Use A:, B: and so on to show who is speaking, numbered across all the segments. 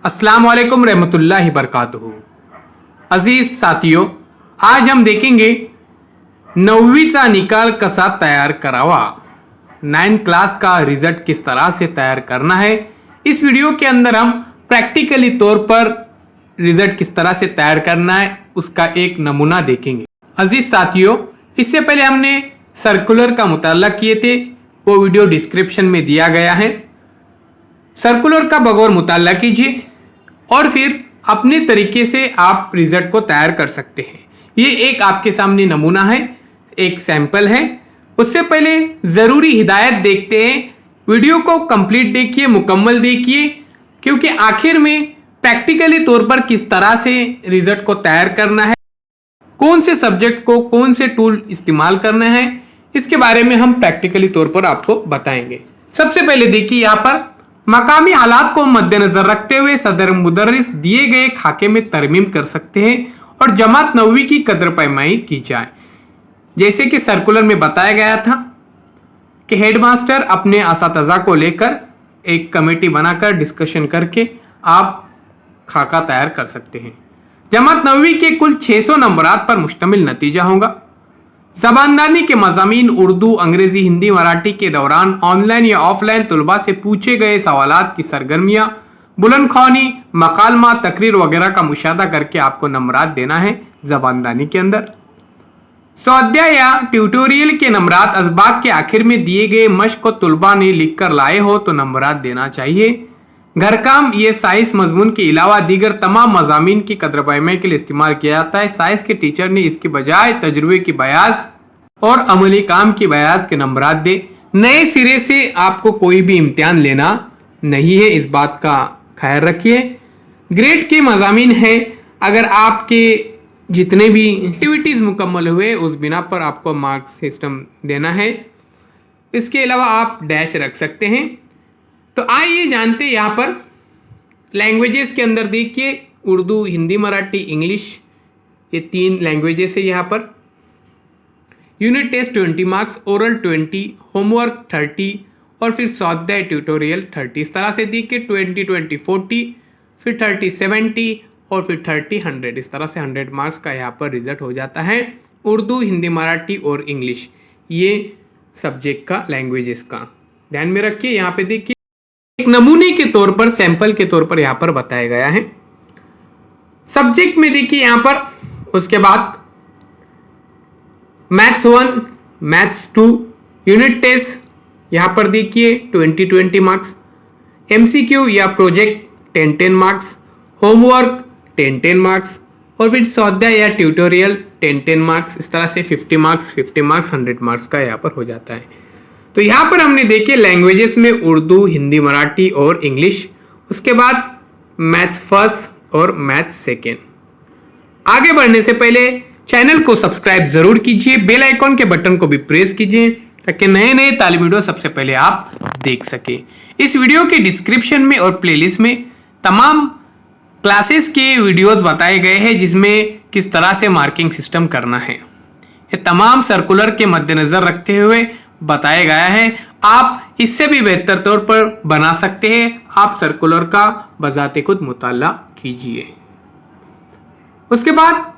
A: अस्सलाम वालेकुम रहमतुल्लाहि बरकातुहू। अजीज साथियों, आज हम देखेंगे 9वीचा निकाल कसा तयार करावा, 9th क्लास का रिजल्ट किस तरह से तैयार करना है। इस वीडियो के अंदर हम प्रैक्टिकली तौर पर रिजल्ट किस तरह से तैयार करना है उसका एक नमूना देखेंगे। अजीज साथियों, इससे पहले हमने सर्कुलर का मुताला किए थे, वो वीडियो डिस्क्रिप्शन में दिया गया है। सर्कुलर का बगौर मुताला कीजिए और फिर अपने तरीके से आप रिजल्ट को तैयार कर सकते हैं। ये एक आपके सामने नमूना है, एक सैंपल है। उससे पहले ज़रूरी हिदायत देखते हैं। वीडियो को कंप्लीट देखिए, मुकम्मल देखिए, क्योंकि आखिर में प्रैक्टिकली तौर पर किस तरह से रिजल्ट को तैयार करना है, कौन से सब्जेक्ट को कौन से टूल इस्तेमाल करना है, इसके बारे में हम प्रैक्टिकली तौर पर आपको बताएंगे। सबसे पहले देखिए, यहाँ पर मकामी हालात को मद्देनजर रखते हुए सदर मुदर्रिस दिए गए खाके में तरमीम कर सकते हैं और जमात 9वीं की कदर पैमाई की जाए। जैसे कि सर्कुलर में बताया गया था कि हेडमास्टर अपने असातिज़ा को लेकर एक कमेटी बनाकर डिस्कशन करके आप खाका तैयार कर सकते हैं। जमात 9वीं के कुल 600 नंबरात पर मुश्तमिल नतीजा होगा। ज़बानदानी के मज़ामीन उर्दू, अंग्रेज़ी, हिंदी, मराठी के दौरान ऑनलाइन या ऑफलाइन तलबा से पूछे गए सवालात की सरगर्मियाँ, बुलंदख्वानी, मकालमा, तकरीर वगैरह का मुशाहदा करके आपको नंबरात देना है ज़बानदानी के अंदर। स्वाध्याय या ट्यूटोरियल के नंबरात असबाक के आखिर में दिए गए मश्क को तलबा ने लिख कर लाए हो तो नंबरात देना चाहिए। घर काम ये साइंस मजमून के अलावा दीगर तमाम मज़ामीन की कदर पैमाई के लिए इस्तेमाल किया जाता है। साइंस के टीचर ने इसके बजाय तजुर्बे की बयास और अमली काम की बयास के नंबरात दे। नए सिरे से आपको कोई भी इम्तिहान लेना नहीं है, इस बात का ख्याल रखिए। ग्रेड के मज़ामीन हैं, अगर आपके जितने भी एक्टिविटीज़ मुकम्मल हुए उस बिना पर आपको मार्क्स सिस्टम देना है। इसके अलावा आप डैश रख सकते हैं। तो आइए जानते हैं, यहाँ पर लैंग्वेजेस के अंदर देखिए, उर्दू, हिंदी, मराठी, इंग्लिश, ये 3 लैंग्वेजेस है। यहाँ पर unit test 20 marks, oral 20, homework 30 और फिर स्वाध्याय ट्यूटोरियल 30। इस तरह से देखिए 20, 20, 40, फिर 30, 70 और फिर 30, 100। इस तरह से 100 मार्क्स का यहाँ पर रिजल्ट हो जाता है। उर्दू, हिंदी, मराठी और इंग्लिश, ये सब्जेक्ट का लैंग्वेजेस का ध्यान में रखिए। यहाँ पे देखिए एक नमूने के तौर पर, सैंपल के तौर पर यहाँ पर बताया गया है। सब्जेक्ट में देखिए यहाँ पर, उसके बाद मैथ्स 1, मैथ्स 2, यूनिट टेस्ट यहाँ पर देखिए 20, 20 मार्क्स, एमसीक्यू या प्रोजेक्ट 10, 10 मार्क्स, होमवर्क 10, 10 मार्क्स और फिर स्वाध्याय या ट्यूटोरियल 10, 10 मार्क्स। इस तरह से 50 मार्क्स, 50 मार्क्स, 100 मार्क्स का यहाँ पर हो जाता है। तो यहाँ पर हमने देखे लैंग्वेजेस में उर्दू, हिंदी, मराठी और इंग्लिश। उसके बाद मैथ्स फर्स्ट और मैथ्स सेकेंड। आगे बढ़ने से पहले चैनल को सब्सक्राइब जरूर कीजिए, बेल आइकॉन के बटन को भी प्रेस कीजिए ताकि नए नए तालीम वीडियो सबसे पहले आप देख सके। इस वीडियो के डिस्क्रिप्शन में और प्लेलिस्ट में तमाम क्लासेस के वीडियोस बताए गए हैं जिसमें किस तरह से मार्किंग सिस्टम करना है। ये तमाम सर्कुलर के मद्देनजर रखते हुए बताया गया है। आप इससे भी बेहतर तौर पर बना सकते हैं। आप सर्कुलर का बजाते खुद मुताला कीजिए। उसके बाद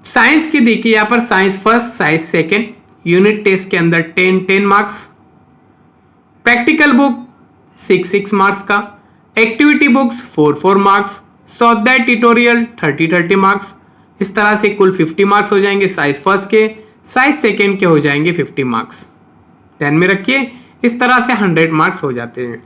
A: साइंस की देखिए, यहाँ पर science first, science second, unit test के अंदर 10, 10 मार्क्स, प्रैक्टिकल बुक 6, 6 मार्क्स का, एक्टिविटी बुक्स 4, 4 मार्क्स, स्वाध्याय ट्यूटोरियल 30, 30 मार्क्स। इस तरह से कुल 50 मार्क्स हो जाएंगे साइंस फर्स्ट के। साइंस सेकेंड के हो जाएंगे 50 मार्क्स। ध्यान में रखिए, इस तरह से 100 मार्क्स हो जाते हैं।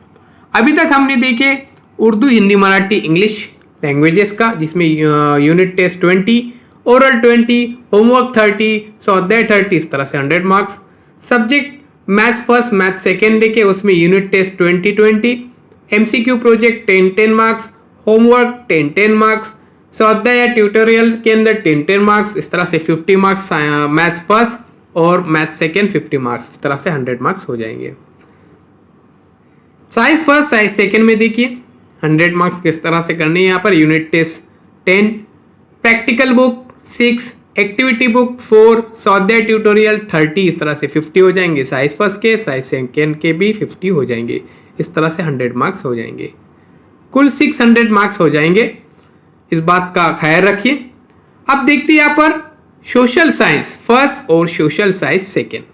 A: अभी तक हमने देखे उर्दू, हिंदी, मराठी, इंग्लिश लैंग्वेजेस का, जिसमें यूनिट टेस्ट 20, ओरल 20, होमवर्क 30, स्वाध्याय 30। इस तरह से 100 marks. Subject maths first, maths second देखे, उसमें unit test 20, 20, MCQ project 10, 10 marks, homework 10, 10 marks, स्वाध्याय या ट्यूटोरियल के अंदर 10, 10 मार्क्स। इस तरह से 50 मार्क्स मैथ्स फर्स्ट और मैथ्स सेकेंड 50 मार्क्स। इस तरह से 100 मार्क्स हो जाएंगे। साइंस फर्स्ट, साइंस सेकेंड में देखिए 100 मार्क्स किस तरह से करनी है। यहाँ पर unit test 10, practical book 6, activity book 4, स्वाध्याय ट्यूटोरियल 30। इस तरह से 50 हो जाएंगे साइंस फर्स्ट के, साइंस सेकेंड के भी 50 हो जाएंगे। इस तरह से 100 मार्क्स हो जाएंगे। कुल 600 मार्क्स हो जाएंगे, इस बात का ख्याल रखिए। अब देखते हैं यहाँ पर सोशल साइंस फर्स्ट और social science second.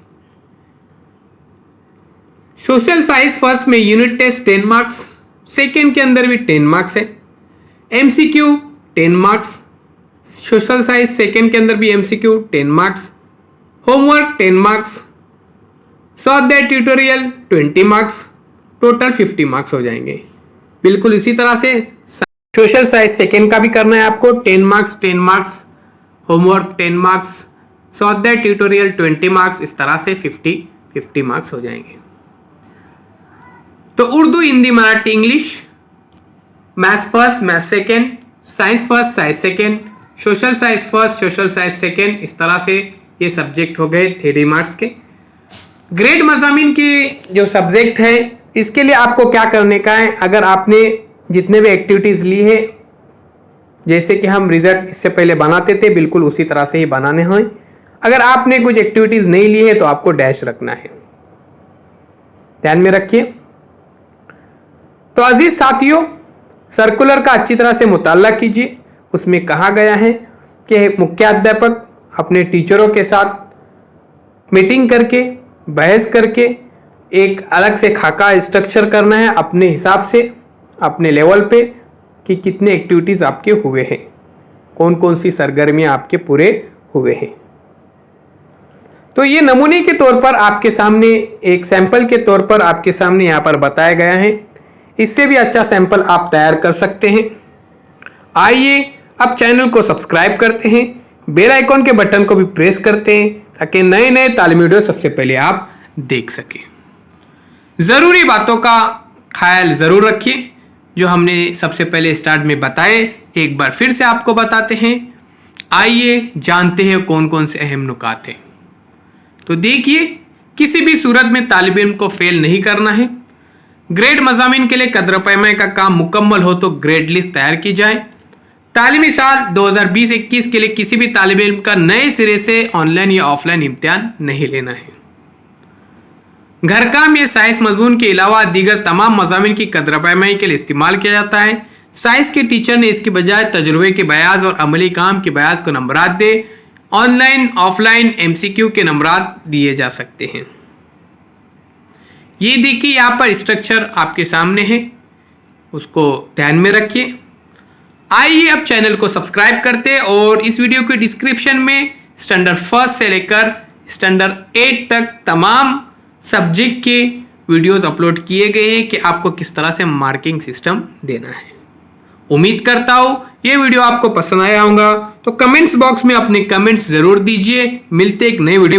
A: Social science first में यूनिट टेस्ट 10 मार्क्स, सेकेंड के अंदर भी 10 मार्क्स है, MCQ 10 marks, social science second के अंदर भी एमसीक्यू 10 मार्क्स, होमवर्क 10 मार्क्स, स्वाध्याय ट्यूटोरियल 20 मार्क्स, टोटल 50 मार्क्स हो जाएंगे। बिल्कुल इसी तरह से सोशल साइंस सेकेंड का भी करना है आपको, 10 मार्क्स 10 मार्क्स, होमवर्क 10 मार्क्स, स्वाध्याय ट्यूटोरियल 20 मार्क्स, इस तरह से 50 मार्क्स हो जाएंगे। तो Urdu, Hindi, Marathi, English, maths first, maths second, science first, science second, social science first, social science second, इस तरह से ये सब्जेक्ट हो गए 3 मार्क्स के। ग्रेड मज़ामीन के जो सब्जेक्ट है, इसके लिए आपको क्या करने का है, अगर आपने जितने भी एक्टिविटीज़ ली है, जैसे कि हम रिजल्ट इससे पहले बनाते थे, बिल्कुल उसी तरह से ही बनाने हैं। अगर आपने कुछ एक्टिविटीज़ नहीं ली है तो आपको डैश रखना है, ध्यान में रखिए। तो अजीज साथियों, सर्कुलर का अच्छी तरह से मुताला कीजिए। उसमें कहा गया है कि मुख्याध्यापक अपने टीचरों के साथ मीटिंग करके, बहस करके एक अलग से खाका स्ट्रक्चर करना है अपने हिसाब से, अपने लेवल पे, कि कितने एक्टिविटीज़ आपके हुए हैं, कौन कौन सी सरगर्मियाँ आपके पूरे हुए हैं। तो ये नमूने के तौर पर आपके सामने, एक सैंपल के तौर पर आपके सामने यहाँ पर बताया गया है। इससे भी अच्छा सैंपल आप तैयार कर सकते हैं। आइए अब चैनल को सब्सक्राइब करते हैं, बेल आइकॉन के बटन को भी प्रेस करते हैं, ताकि नए नए तालीमी वीडियो सबसे पहले आप देख सकें। ज़रूरी बातों का ख्याल ज़रूर रखिए, जो हमने सबसे पहले स्टार्ट में बताए, एक बार फिर से आपको बताते हैं। आइए जानते हैं कौन कौन से अहम नुकात हैं। तो देखिए, किसी भी सूरत में तालिब इल्म को फेल नहीं करना है। ग्रेड मज़ामीन के लिए कदर पैमाने का काम मुकम्मल हो तो ग्रेड लिस्ट तैयार की जाए। तालीमी साल 2020-21 के लिए किसी भी तालिब इल्म का नए सिरे से ऑनलाइन या ऑफलाइन इम्तिहान नहीं लेना है। घर काम या साइंस मजमून के अलावा दीगर तमाम मज़ामीन की कदर पैमाई के लिए इस्तेमाल किया जाता है। साइंस के टीचर ने इसके बजाय तजुर्बे के बयाज और अमली काम के बयाज को नंबरात दे। ऑनलाइन ऑफलाइन एमसीक्यू के नंबरात दिए जा सकते हैं। ये देखिए, यहाँ पर स्ट्रक्चर आपके सामने है, उसको ध्यान में रखिए। आइए अब चैनल को सब्सक्राइब करते, और इस वीडियो के डिस्क्रिप्शन में स्टैंडर्ड फर्स्ट से लेकर स्टैंडर्ड 8 तक तमाम सब्जेक्ट के वीडियोस अपलोड किए गए हैं कि आपको किस तरह से मार्किंग सिस्टम देना है। उम्मीद करता हूँ ये वीडियो आपको पसंद आया होगा। तो कमेंट्स बॉक्स में अपने कमेंट्स ज़रूर दीजिए। मिलते एक नए वीडियो